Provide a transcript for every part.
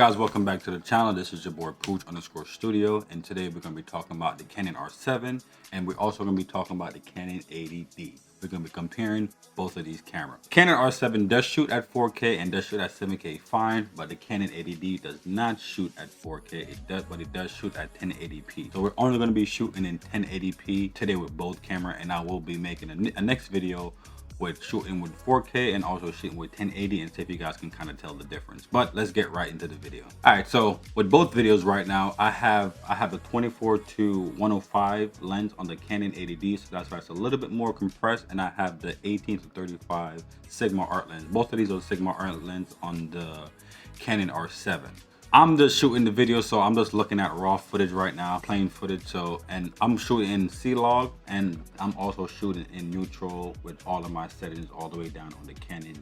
Guys, welcome back to the channel. This is your boy Pooch_Studio, and today we're going to be talking about the Canon R7, and we're also going to be talking about the Canon 80D. We're going to be comparing both of these cameras. Canon R7 does shoot at 4K and does shoot at 7K fine, but the Canon 80D does not shoot at 4K. But it does shoot at 1080p. So we're only going to be shooting in 1080p today with both cameras, and I will be making a next video with shooting with 4K and also shooting with 1080 and see if you guys can kind of tell the difference. But let's get right into the video. All right, so with both videos right now, I have a 24-105 lens on the Canon 80D, so that's why it's a little bit more compressed, and I have the 18-35 Sigma art lens. Both of these are Sigma art lens on the Canon R7. I'm just shooting the video, so I'm just looking at raw footage right now, plain footage. So, and I'm shooting in C-Log, and I'm also shooting in neutral with all of my settings all the way down on the Canon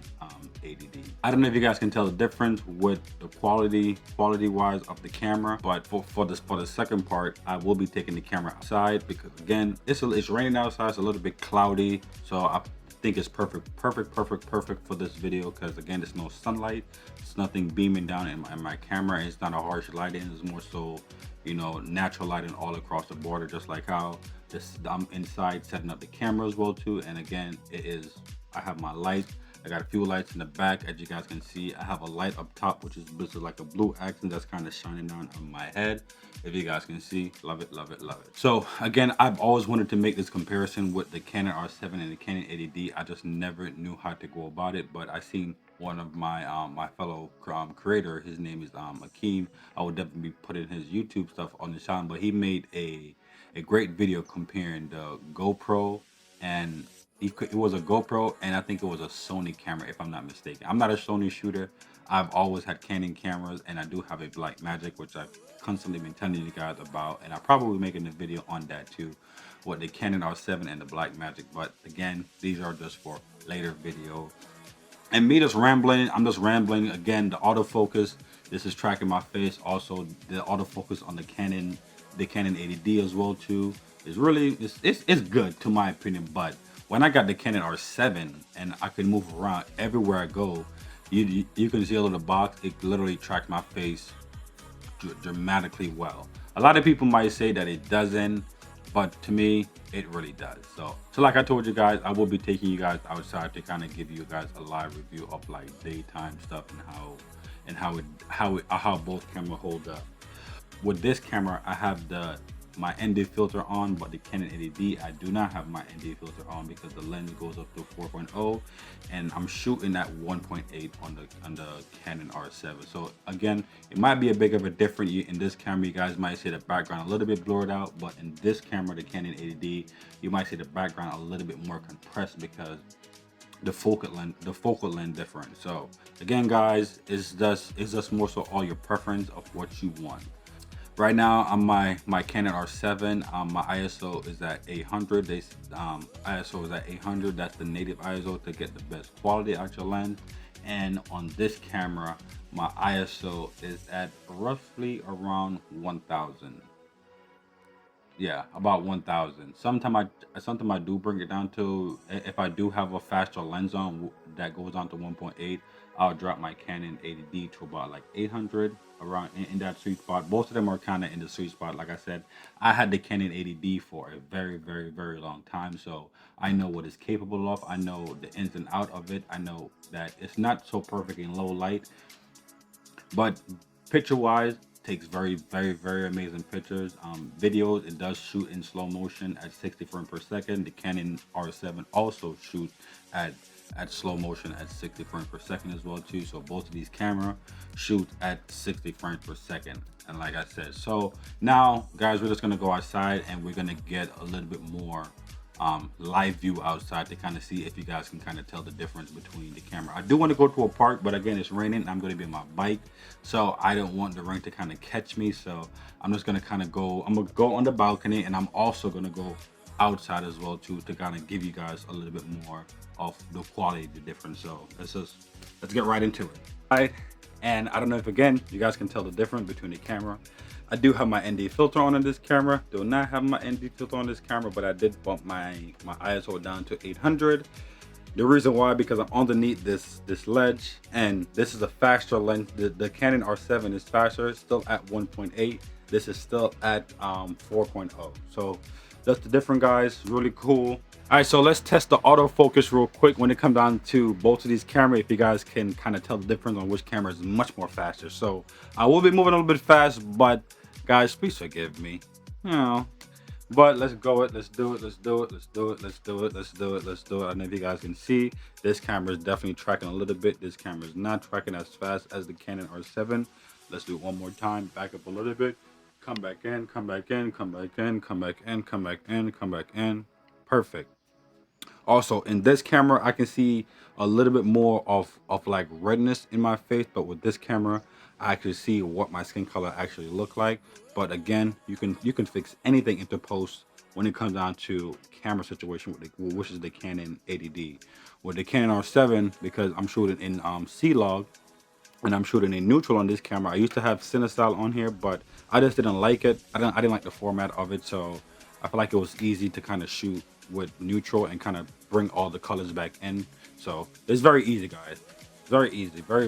80D. I don't know if you guys can tell the difference with the quality wise of the camera, but for the second part, I will be taking the camera outside because again, it's raining outside. It's a little bit cloudy, so I think it's perfect for this video because again, there's no sunlight, it's nothing beaming down in my camera. It's not a harsh lighting, it's more so, you know, natural lighting all across the border, just like how I'm inside setting up the camera as well too. And again, I have my light. I got a few lights in the back, as you guys can see. I have a light up top, which is like a blue accent that's kind of shining down on my head. If you guys can see, love it. So again, I've always wanted to make this comparison with the Canon R7 and the Canon 80D. I just never knew how to go about it, but I seen one of my my fellow creator, his name is Akeem. I would definitely be putting his YouTube stuff on the channel, but he made a great video comparing the GoPro and it was a GoPro, and I think it was a Sony camera, if I'm not mistaken. I'm not a Sony shooter. I've always had Canon cameras, and I do have a Blackmagic, which I've constantly been telling you guys about, and I'll probably be making a video on that too, with the Canon R7 and the Blackmagic. But again, these are just for later video. And me just rambling, I'm just rambling. Again, the autofocus, this is tracking my face. Also, the autofocus on the Canon 80D as well too is really, it's good to my opinion. But when I got the Canon R7 and I could move around everywhere I go, you can see a little box. It literally tracks my face dramatically well. A lot of people might say that it doesn't, but to me, it really does. So like I told you guys, I will be taking you guys outside to kind of give you guys a live review of like daytime stuff and how both cameras hold up. With this camera, I have my ND filter on, but the Canon 80D, I do not have my ND filter on because the lens goes up to 4.0 and I'm shooting at 1.8 on the Canon R7. So again, it might be a big of a difference. In this camera, you guys might see the background a little bit blurred out, but in this camera, the Canon 80D, you might see the background a little bit more compressed because the focal length different. So again, guys, it's just more so all your preference of what you want. Right now on my Canon R7, my ISO is at 800. ISO is at 800. That's the native ISO to get the best quality out your lens. And on this camera, my ISO is at roughly around 1000. Yeah, about 1000. Sometimes I do bring it down to, if I do have a faster lens on that goes on to 1.8, I'll drop my Canon 80D to about like 800, around in that sweet spot. Both of them are kind of in the sweet spot. Like I said, I had the Canon 80D for a very long time, so I know what it's capable of. I know the ins and out of it. I know that it's not so perfect in low light, but picture wise, takes very amazing pictures. Videos, it does shoot in slow motion at 60 frames per second. The Canon R7 also shoots at slow motion at 60 frames per second as well too. So both of these cameras shoot at 60 frames per second. And like I said, so now guys, we're just gonna go outside and we're gonna get a little bit more live view outside to kind of see if you guys can kind of tell the difference between the camera. I do want to go to a park, but again, it's raining and I'm going to be on my bike, so I don't want the rain to kind of catch me. So I'm just going to kind of go, I'm going to go on the balcony, and I'm also going to go outside as well too to kind of give you guys a little bit more of the quality, the difference. So let's get right into it. All right, and I don't know if again you guys can tell the difference between the camera. I do have my ND filter on this camera. Do not have my ND filter on this camera, but I did bump my ISO down to 800. The reason why, because I'm underneath this ledge, and this is a faster lens. The Canon R7 is faster, it's still at 1.8. This is still at 4.0. So that's the difference, guys. Really cool. All right, so let's test the autofocus real quick when it comes down to both of these cameras, if you guys can kind of tell the difference on which camera is much more faster. So I will be moving a little bit fast, but guys, please forgive me. You know, but let's go it. Let's do it. Let's do it. Let's do it. Let's do it. Let's do it. Let's do it. I don't know if you guys can see, this camera is definitely tracking a little bit. This camera is not tracking as fast as the Canon R7. Let's do it one more time. Back up a little bit. Come back in. Come back in. Come back in. Come back in. Come back in. Come back in. Perfect. Also, in this camera, I can see a little bit more of like redness in my face, but with this camera, I actually see what my skin color actually look like. But again, you can fix anything into post when it comes down to camera situation, which is the Canon 80D. With the Canon R7, because I'm shooting in C-Log and I'm shooting in neutral on this camera. I used to have CineStyle on here, but I just didn't like it. I didn't like the format of it, so I feel like it was easy to kind of shoot with neutral and kind of bring all the colors back in. So it's very easy, guys. Very easy. Very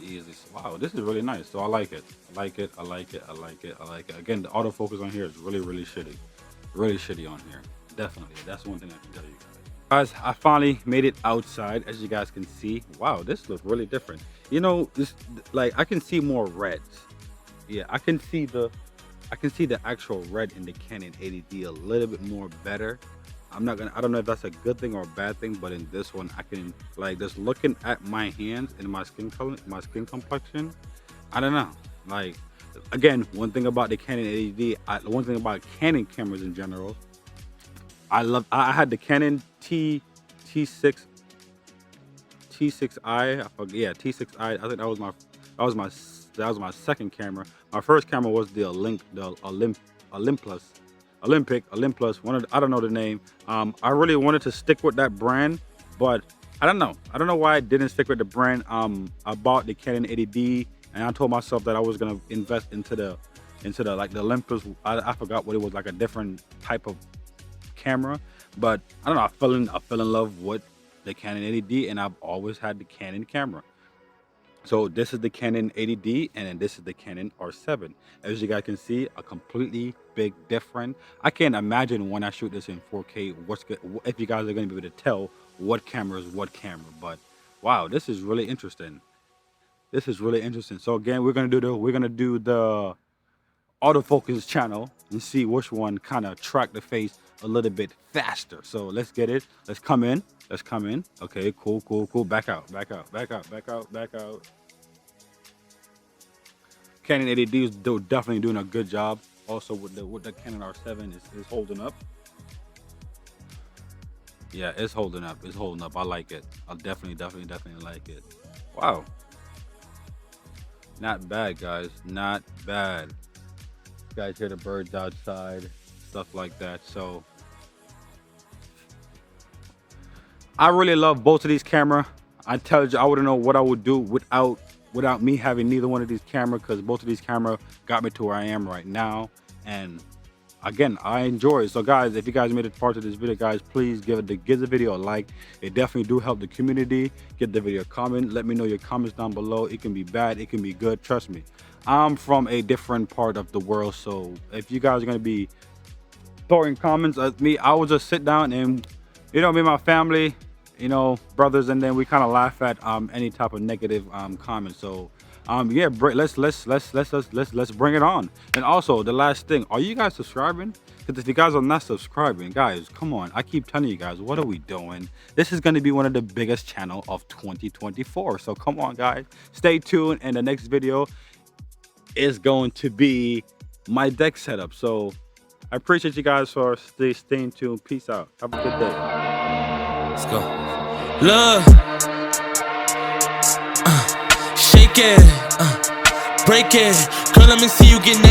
easy. So, wow, this is really nice. So I like it. I like it. I like it. I like it. I like it. Again, the autofocus on here is really shitty. Really shitty on here. Definitely. That's one thing I can tell you guys. I finally made it outside, as you guys can see. Wow, this looks really different. You know, this, like, I can see more reds. Yeah, I can see the actual red in the Canon 80D a little bit more better. I don't know if that's a good thing or a bad thing, but in this one, I can, like, just looking at my hands and my skin color, my skin complexion, I don't know. Like, again, one thing about the Canon 80D, one thing about Canon cameras in general, I had the Canon T6i, I forget, yeah, T6i. I think that was my second camera. My first camera was the Olympus. I don't know the name. I really wanted to stick with that brand, but I don't know why I didn't stick with the brand. I bought the Canon 80D, and I told myself that I was gonna invest into the like the Olympus. I forgot what it was, like a different type of camera, but I don't know. I fell in love with the Canon 80D, and I've always had the Canon camera. So this is the Canon 80D, and then this is the Canon R7. As you guys can see, a completely big difference. I can't imagine when I shoot this in 4K, if you guys are going to be able to tell what camera is what camera. But wow, this is really interesting. This is really interesting. So again, we're gonna do the autofocus channel and see which one kind of track the face a little bit faster. So let's get it. Let's come in. Okay, cool. Back out. Canon 80D is definitely doing a good job. Also with the Canon R7 is holding up. Yeah, it's holding up. I like it. I definitely like it. Wow. Not bad, guys. Not bad. You guys hear the birds outside, stuff like that. So I really love both of these cameras. I tell you, I wouldn't know what I would do without me having neither one of these cameras, because both of these cameras got me to where I am right now. And again, I enjoy it. So guys, if you guys made it part of this video, guys, please give the video a like. It definitely do help the community. Give the video a comment. Let me know your comments down below. It can be bad, it can be good. Trust me, I'm from a different part of the world, so if you guys are going to be throwing comments at me, I will just sit down and, you know, me and my family, you know, brothers, and then we kind of laugh at any type of negative comments. So yeah, let's bring it on. And also, the last thing, are you guys subscribing? Because if you guys are not subscribing, guys, come on, I keep telling you guys, what are we doing? This is going to be one of the biggest channel of 2024, so come on, guys, stay tuned. And the next video is going to be my deck setup. So I appreciate you guys for staying tuned. Peace out. Have a good day. Let's go. Look, shake it, break it. Girl, let me see you get naked.